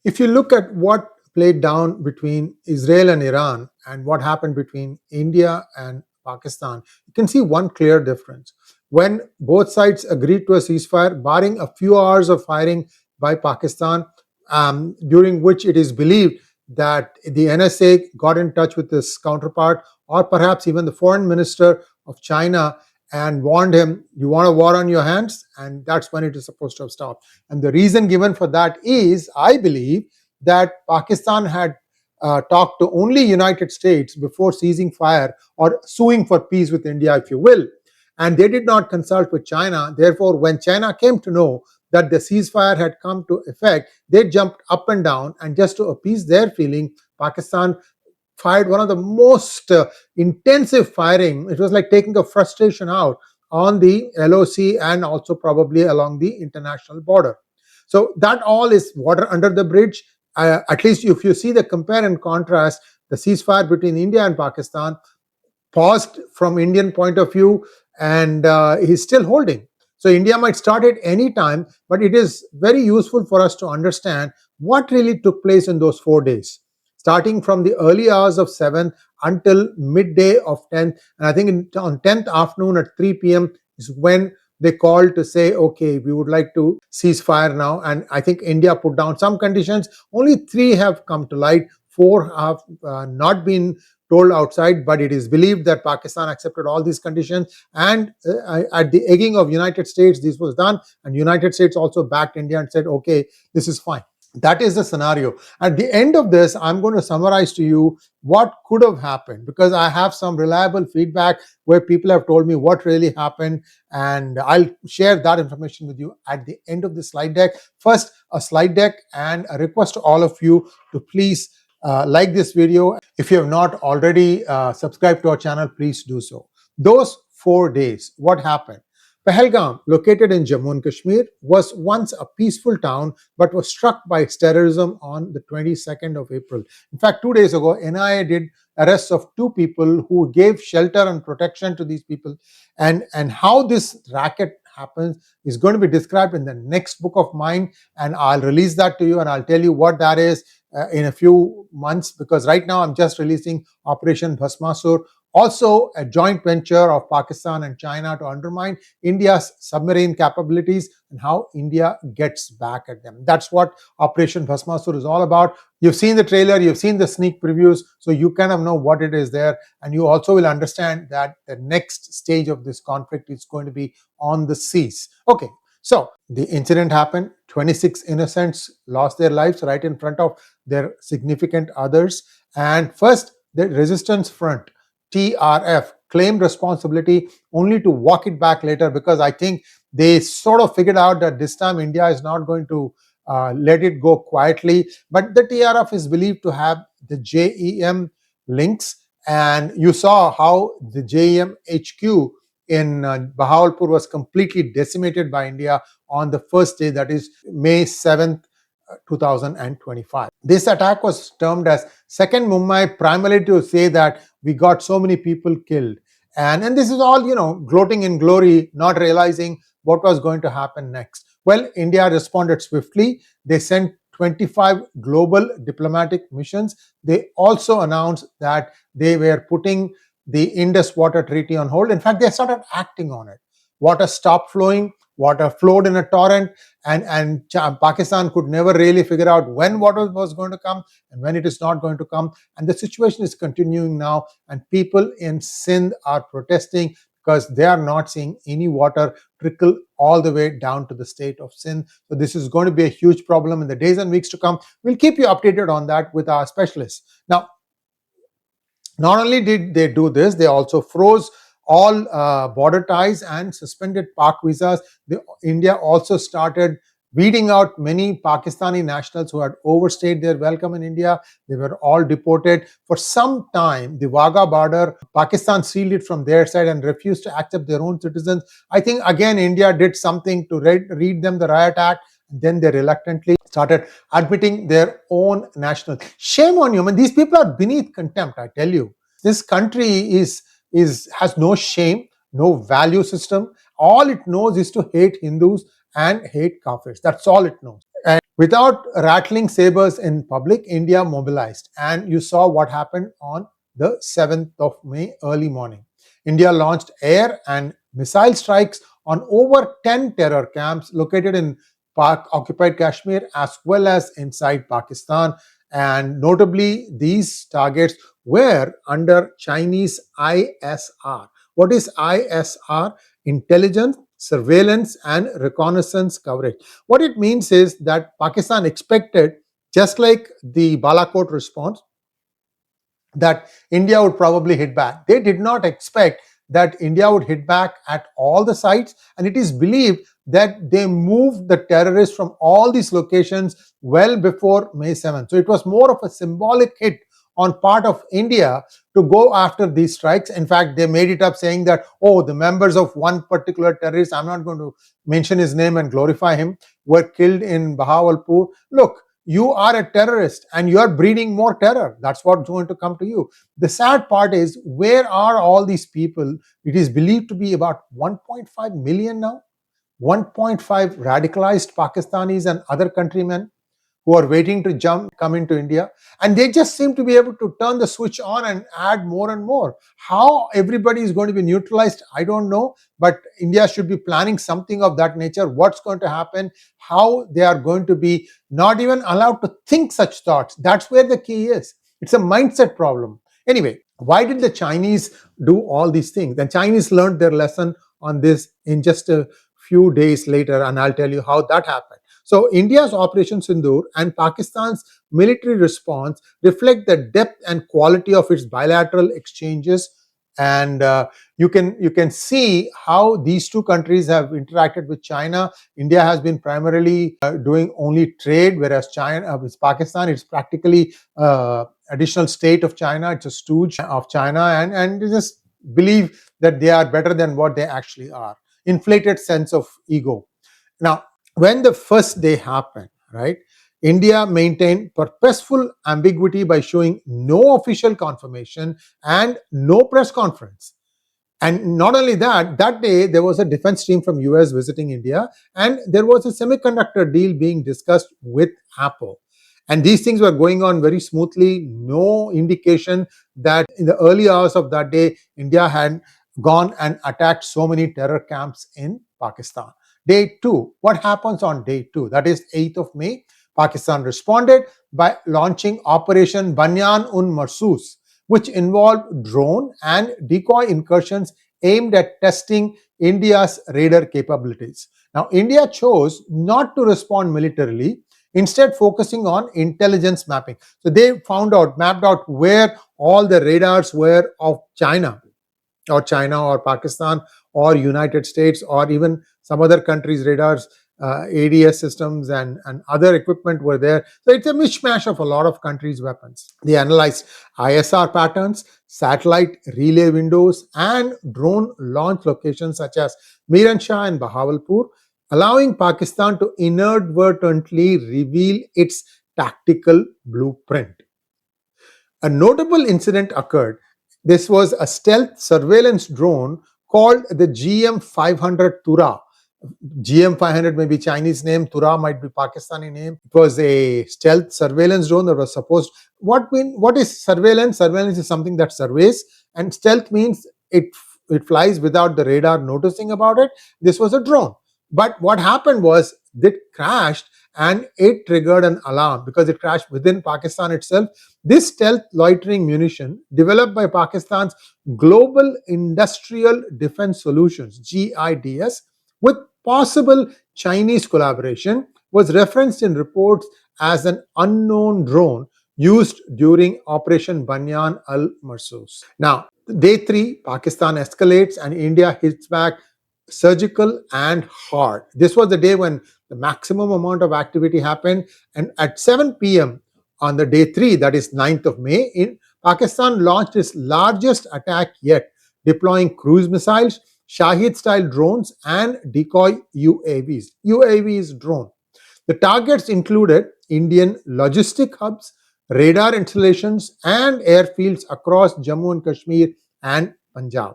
If you look at what played down between Israel and Iran and what happened between India and Pakistan, you can see one clear difference. When both sides agreed to a ceasefire, barring a few hours of firing by Pakistan, during which it is believed that the NSA got in touch with his counterpart, or perhaps even the foreign minister of China, and warned him, you want a war on your hands? And that's when it is supposed to have stopped. And the reason given for that is, I believe, that Pakistan had talked to only United States before ceasing fire or suing for peace with India, if you will. And they did not consult with China. Therefore, when China came to know that the ceasefire had come to effect, they jumped up and down, and just to appease their feeling, Pakistan fired one of the most intensive firing. It was like taking a frustration out on the LOC and also probably along the international border. So that all is water under the bridge. At least if you see the compare and contrast, the ceasefire between India and Pakistan paused from Indian point of view, and is still holding. So India might start at any time, but it is very useful for us to understand what really took place in those 4 days, starting from the early hours of 7th until midday of 10th. And I think on 10th afternoon at 3 p.m. is when they called to say, okay, we would like to cease fire now. And I think India put down some conditions. Only 3 have come to light. 4 have not been told outside, but it is believed that Pakistan accepted all these conditions, and at the egging of United States, this was done, and United States also backed India and said, okay, this is fine. That is the scenario. At the end of this, I'm going to summarize to you what could have happened, because I have some reliable feedback where people have told me what really happened, and I'll share that information with you at the end of the slide deck. First, a slide deck and a request to all of you to please like this video. If you have not already subscribed to our channel, please do so. Those 4 days, what happened? Pahalgam, located in Jammu and Kashmir, was once a peaceful town but was struck by its terrorism on the 22nd of April. In fact, 2 days ago, NIA did arrests of 2 people who gave shelter and protection to these people. And how this racket happens is going to be described in the next book of mine, and I'll release that to you, and I'll tell you what that is in a few months, because right now I'm just releasing Operation 𝗪𝗛𝗪, also a joint venture of Pakistan and China to undermine India's submarine capabilities and how India gets back at them. That's what Operation 𝗪𝗪𝗪 is all about. You've seen the trailer, you've seen the sneak previews, so you kind of know what it is there, and you also will understand that the next stage of this conflict is going to be on the seas. Okay, so the incident happened. 26 innocents lost their lives right in front of their significant others. And first, the resistance front, TRF, claimed responsibility only to walk it back later, because I think they sort of figured out that this time India is not going to let it go quietly. But the TRF is believed to have the JEM links, and you saw how the JEM HQ in Bahawalpur was completely decimated by India on the first day, that is May 7th, 2025. This attack was termed as Second Mumbai, primarily to say that we got so many people killed. And this is all, gloating in glory, not realizing what was going to happen next. Well, India responded swiftly. They sent 25 global diplomatic missions. They also announced that they were putting the Indus Water Treaty on hold. In fact, they started acting on it. Water stopped flowing. Water flowed in a torrent, and Pakistan could never really figure out when water was going to come and when it is not going to come. And the situation is continuing now, and people in Sindh are protesting because they are not seeing any water trickle all the way down to the state of Sindh. So this is going to be a huge problem in the days and weeks to come. We'll keep you updated on that with our specialists. Now, not only did they do this, they also froze all border ties and suspended Pak visas. India also started weeding out many Pakistani nationals who had overstayed their welcome in India. They were all deported. For some time, the Wagah border, Pakistan sealed it from their side and refused to accept their own citizens. I think, again, India did something to read them the riot act. Then they reluctantly started admitting their own nationals. Shame on you. I mean, these people are beneath contempt, I tell you. This country has no shame, no value system. All it knows is to hate Hindus and hate Kafirs. That's all it knows. And Without rattling sabers in public, India mobilized, and you saw what happened on the 7th of May early morning. India launched air and missile strikes on over 10 terror camps located in occupied Kashmir as well as inside Pakistan. And notably, these targets were under Chinese ISR. What is ISR? Intelligence, surveillance, and reconnaissance coverage. What it means is that Pakistan expected, just like the Balakot response, that India would probably hit back. They did not expect that India would hit back at all the sites, and it is believed that they moved the terrorists from all these locations well before May 7th. So it was more of a symbolic hit on part of India to go after these strikes. In fact, they made it up saying that, oh, the members of one particular terrorist, I'm not going to mention his name and glorify him, were killed in Bahawalpur. Look, you are a terrorist and you are breeding more terror. That's what's going to come to you. The sad part is, where are all these people? It is believed to be about 1.5 million now. 1.5 radicalized Pakistanis and other countrymen who are waiting to come into India. And they just seem to be able to turn the switch on and add more and more. How everybody is going to be neutralized, I don't know. But India should be planning something of that nature. What's going to happen? How they are going to be not even allowed to think such thoughts. That's where the key is. It's a mindset problem. Anyway, why did the Chinese do all these things? The Chinese learned their lesson on this in just a few days later, and I'll tell you how that happened. So India's Operation Sindoor and Pakistan's military response reflect the depth and quality of its bilateral exchanges. And you can see how these two countries have interacted with China. India has been primarily doing only trade, whereas with Pakistan, it's practically additional state of China. It's a stooge of China, and they just believe that they are better than what they actually are. Inflated sense of ego. Now, when the first day happened, right, India maintained purposeful ambiguity by showing no official confirmation and no press conference. And not only that, that day there was a defense team from US visiting India, and there was a semiconductor deal being discussed with Apple. And these things were going on very smoothly. No indication that in the early hours of that day, India had gone and attacked so many terror camps in Pakistan. Day 2. What happens on day 2? That is 8th of May. Pakistan responded by launching Operation Banyan-un-Marsus, which involved drone and decoy incursions aimed at testing India's radar capabilities. Now, India chose not to respond militarily, instead focusing on intelligence mapping. So they mapped out where all the radars were of China or Pakistan or United States or even some other countries' radars, ADS systems and other equipment were there. So it's a mishmash of a lot of countries' weapons. They analyzed ISR patterns, satellite relay windows, and drone launch locations such as Miranshah and Bahawalpur, allowing Pakistan to inadvertently reveal its tactical blueprint. A notable incident occurred. This was a stealth surveillance drone called the GM500 𝗤𝗏. GM500 may be Chinese name, 𝗤𝗏 might be Pakistani name. It was a stealth surveillance drone that was supposed. What is surveillance? Surveillance is something that surveys, and stealth means it flies without the radar noticing about it. This was a drone. But what happened was it crashed and it triggered an alarm because it crashed within Pakistan itself. This stealth loitering munition, developed by Pakistan's Global Industrial Defense Solutions, GIDS, with possible Chinese collaboration, was referenced in reports as an unknown drone used during Operation Banyan-al-Marsus. Now, day 3, Pakistan escalates and India hits back surgical and hard. This was the day when the maximum amount of activity happened, and at 7 p.m. on the day 3, that is 9th of May, Pakistan launched its largest attack yet, deploying cruise missiles, Shahid-style drones, and decoy UAVs. UAV is drone. The targets included Indian logistic hubs, radar installations, and airfields across Jammu and Kashmir and Punjab.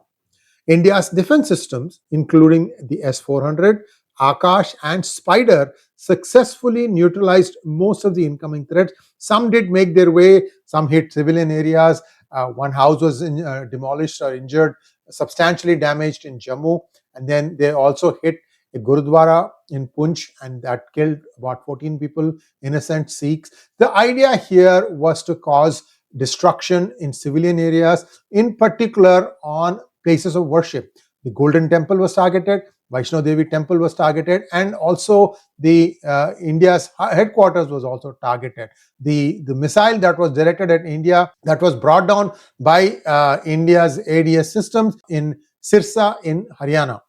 India's defense systems, including the S-400, Akash, and Spider, successfully neutralized most of the incoming threats. Some did make their way, some hit civilian areas. One house was demolished or injured, substantially damaged in Jammu, and then they also hit a Gurudwara in Poonch, and that killed about 14 people, innocent Sikhs. The idea here was to cause destruction in civilian areas, in particular on places of worship. The Golden Temple was targeted, 𝗤𝗏𝗏 Temple was targeted, and also the India's headquarters was also targeted. The missile that was directed at India, that was brought down by India's ADS systems in Sirsa in Haryana.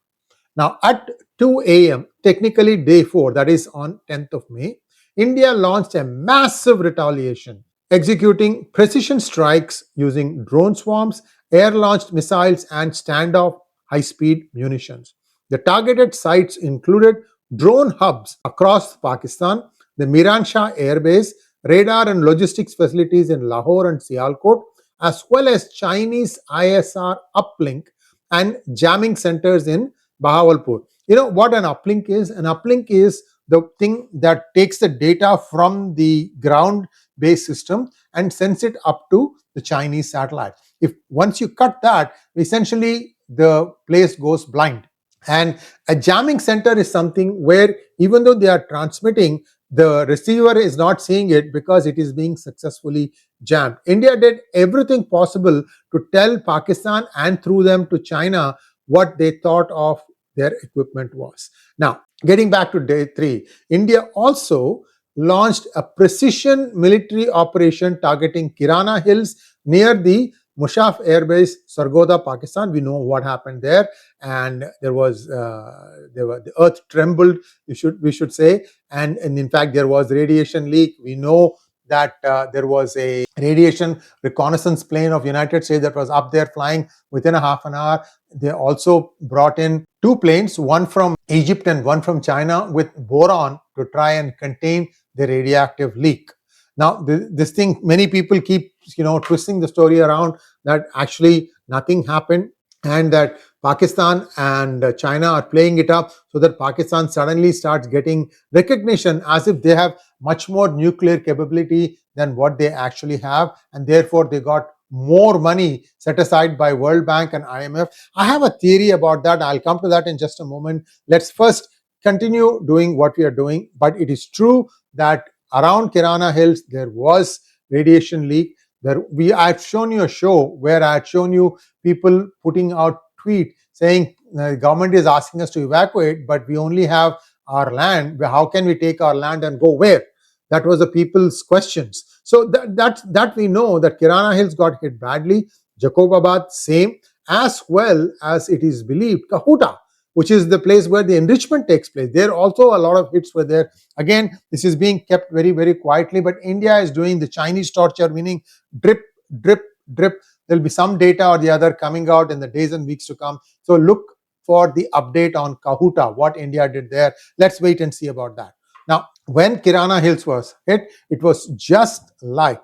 Now at 2 a.m., technically day 4, that is on 10th of May, India launched a massive retaliation, executing precision strikes using drone swarms, air-launched missiles, and standoff high-speed munitions. The targeted sites included drone hubs across Pakistan, the Miran Shah Air Base, radar and logistics facilities in Lahore and Sialkot, as well as Chinese ISR uplink and jamming centers in Bahawalpur. You know what an uplink is? An uplink is the thing that takes the data from the ground-based system and sends it up to the Chinese satellite. If once you cut that, essentially the place goes blind. And a jamming center is something where even though they are transmitting, the receiver is not seeing it because it is being successfully jammed. India did everything possible to tell Pakistan and through them to China what they thought of their equipment was. Now, getting back to day 3, India also launched a precision military operation targeting Kirana Hills near the Mushaf Air Base, Sargodha, Pakistan. We know what happened there, and the earth trembled, we should say, and in fact there was radiation leak. We know that there was a radiation reconnaissance plane of United States that was up there flying within a half an hour. They also brought in 2 planes, one from Egypt and one from China, with boron to try and contain the radioactive leak. Now, this thing, many people keep twisting the story around that actually nothing happened and that Pakistan and China are playing it up so that Pakistan suddenly starts getting recognition as if they have much more nuclear capability than what they actually have, and therefore they got more money set aside by World Bank and IMF. I have a theory about that. I'll come to that in just a moment. Let's first continue doing what we are doing. But it is true that around Kirana Hills there was radiation leak. I had shown you a show where I had shown you people putting out tweet saying the government is asking us to evacuate, but we only have our land. How can we take our land and go where? That was the people's questions. So that we know that Kirana Hills got hit badly, Jacobabad same, as well as it is believed Kahuta, which is the place where the enrichment takes place. There also a lot of hits were there. Again, this is being kept very, very quietly, but India is doing the Chinese torture, meaning drip, drip, drip. There'll be some data or the other coming out in the days and weeks to come. So look for the update on Kahuta, what India did there. Let's wait and see about that. Now, when Kirana Hills was hit, it was just like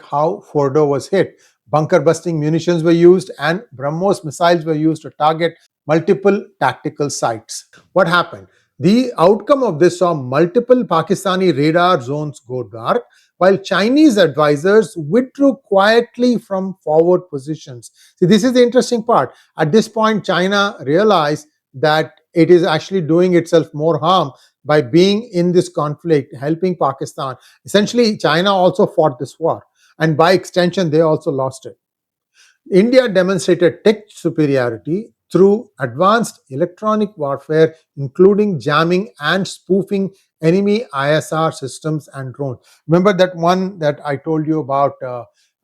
how Fordo was hit. Bunker busting munitions were used and BrahMos missiles were used to target multiple tactical sites. What happened? The outcome of this saw multiple Pakistani radar zones go dark, while Chinese advisors withdrew quietly from forward positions. See, this is the interesting part. At this point, China realized that it is actually doing itself more harm by being in this conflict, helping Pakistan. Essentially, China also fought this war, and by extension, they also lost it. India demonstrated tech superiority through advanced electronic warfare, including jamming and spoofing enemy ISR systems and drones. Remember that one that I told you about,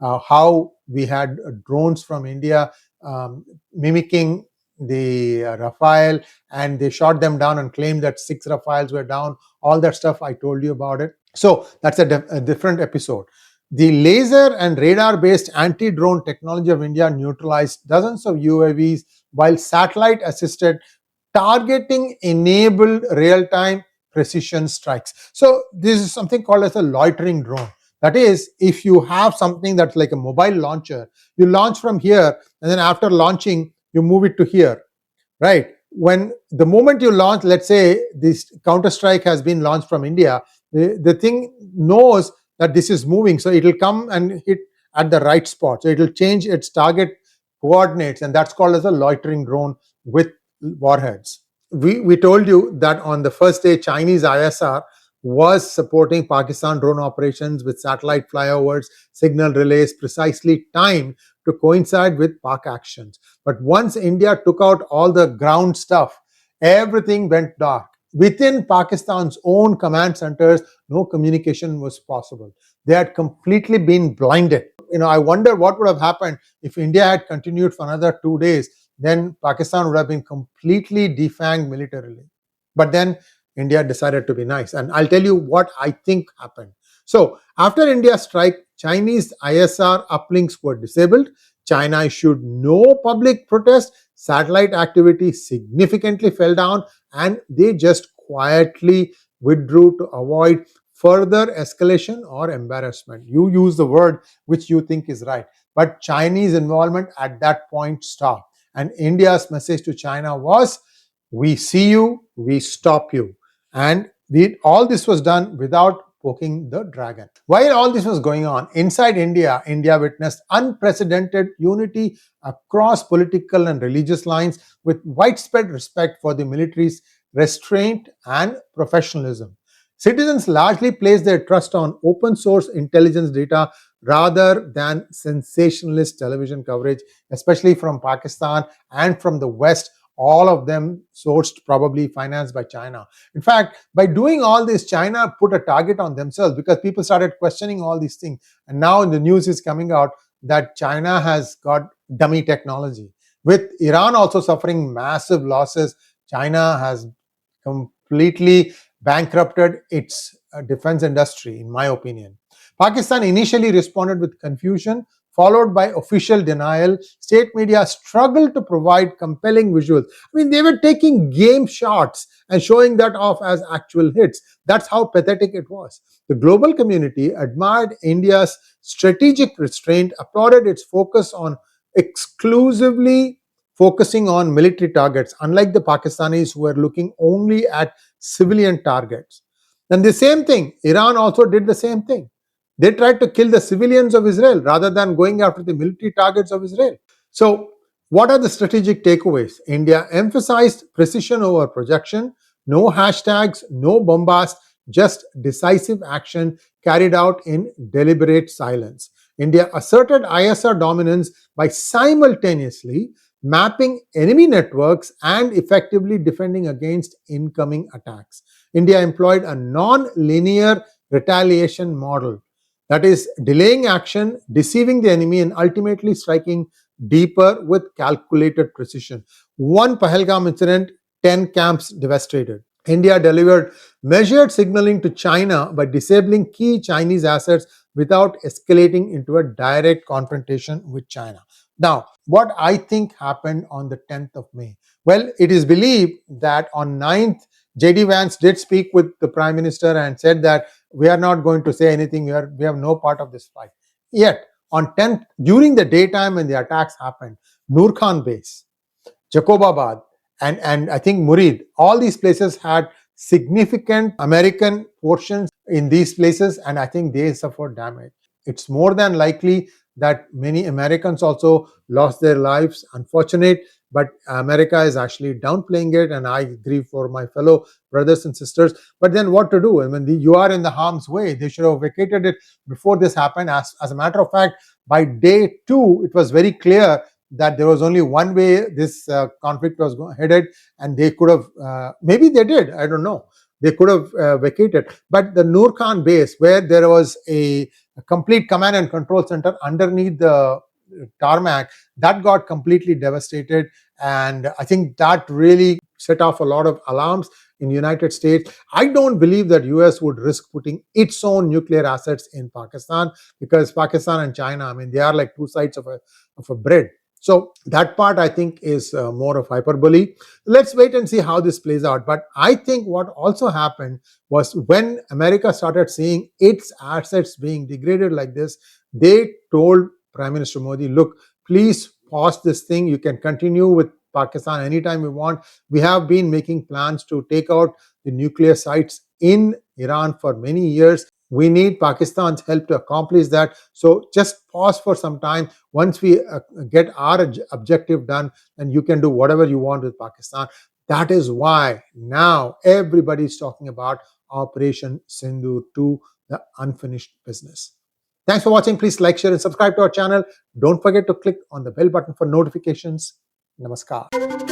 how we had drones from India mimicking the Rafale, and they shot them down and claimed that 6 Rafales were down. All that stuff, I told you about it. So that's a different episode. The laser and radar-based anti-drone technology of India neutralized dozens of UAVs, while satellite-assisted targeting enabled real-time precision strikes. So this is something called as a loitering drone. That is, if you have something that's like a mobile launcher, you launch from here, and then after launching, you move it to here, right? when the moment you launch, let's say this counter-strike has been launched from India, the thing knows that this is moving, so it will come and hit at the right spot. So it will change its target coordinates, and that's called as a loitering drone with warheads. We told you that on the first day, Chinese ISR was supporting Pakistan drone operations with satellite flyovers, signal relays precisely timed to coincide with Pak actions. But once India took out all the ground stuff, everything went dark. Within Pakistan's own command centers, no communication was possible. They had completely been blinded. I wonder what would have happened if India had continued for another 2 days. Then Pakistan would have been completely defanged militarily. But then India decided to be nice. And I'll tell you what I think happened. So after India's strike, Chinese ISR uplinks were disabled. China issued no public protest. Satellite activity significantly fell down, and they just quietly withdrew to avoid further escalation or embarrassment. You use the word which you think is right. But Chinese involvement at that point stopped. And India's message to China was, we see you, we stop you. And all this was done without poking the dragon. While all this was going on, inside India, India witnessed unprecedented unity across political and religious lines, with widespread respect for the military's restraint and professionalism. Citizens largely placed their trust on open source intelligence data rather than sensationalist television coverage, especially from Pakistan and from the West, all of them sourced, probably financed by China. In fact, by doing all this, China put a target on themselves because people started questioning all these things. And now the news is coming out that China has got dummy technology. With Iran also suffering massive losses, China has completely bankrupted its defense industry, in my opinion. Pakistan initially responded with confusion, followed by official denial. State media struggled to provide compelling visuals. They were taking game shots and showing that off as actual hits. That's how pathetic it was. The global community admired India's strategic restraint, applauded its focus on exclusively focusing on military targets, unlike the Pakistanis who were looking only at civilian targets. And the same thing, Iran also did the same thing. They tried to kill the civilians of Israel rather than going after the military targets of Israel. So, what are the strategic takeaways? India emphasized precision over projection, no hashtags, no bombast, just decisive action carried out in deliberate silence. India asserted ISR dominance by simultaneously mapping enemy networks and effectively defending against incoming attacks. India employed a non-linear retaliation model, that is, delaying action, deceiving the enemy, and ultimately striking deeper with calculated precision. One Pahalgam incident, 10 camps devastated. India delivered measured signaling to China by disabling key Chinese assets without escalating into a direct confrontation with China. Now, what I think happened on the 10th of May? Well, it is believed that on 9th, J.D. Vance did speak with the Prime Minister and said that we are not going to say anything, we have no part of this fight. Yet, on 10th, during the daytime when the attacks happened, Noor Khan Base, 𝗥𝗘𝗙𝗏, and I think Murid, all these places had significant American portions in these places, and I think they suffered damage. It's more than likely that many Americans also lost their lives. Unfortunate, but America is actually downplaying it, and I agree for my fellow brothers and sisters. But then what to do? You are in the harm's way. They should have vacated it before this happened. As a matter of fact, by day 2, it was very clear that there was only one way this conflict was headed, and they could have, maybe they did, I don't know, they could have vacated. But the Noor Khan base, where there was a complete command and control center underneath the tarmac, that got completely devastated, and I think that really set off a lot of alarms in the United States. I don't believe that US would risk putting its own nuclear assets in Pakistan, because Pakistan and China, they are like two sides of a bread. So that part, I think, is more of hyperbole. Let's wait and see how this plays out. But I think what also happened was when America started seeing its assets being degraded like this, they told Prime Minister Modi, look, please pause this thing. You can continue with Pakistan anytime we want. We have been making plans to take out the nuclear sites in Iran for many years. We need Pakistan's help to accomplish that. So just pause for some time. Once we get our objective done, then you can do whatever you want with Pakistan. That is why now everybody is talking about Operation Sindoor 2, the unfinished business. Thanks for watching. Please like, share, and subscribe to our channel. Don't forget to click on the bell button for notifications. Namaskar.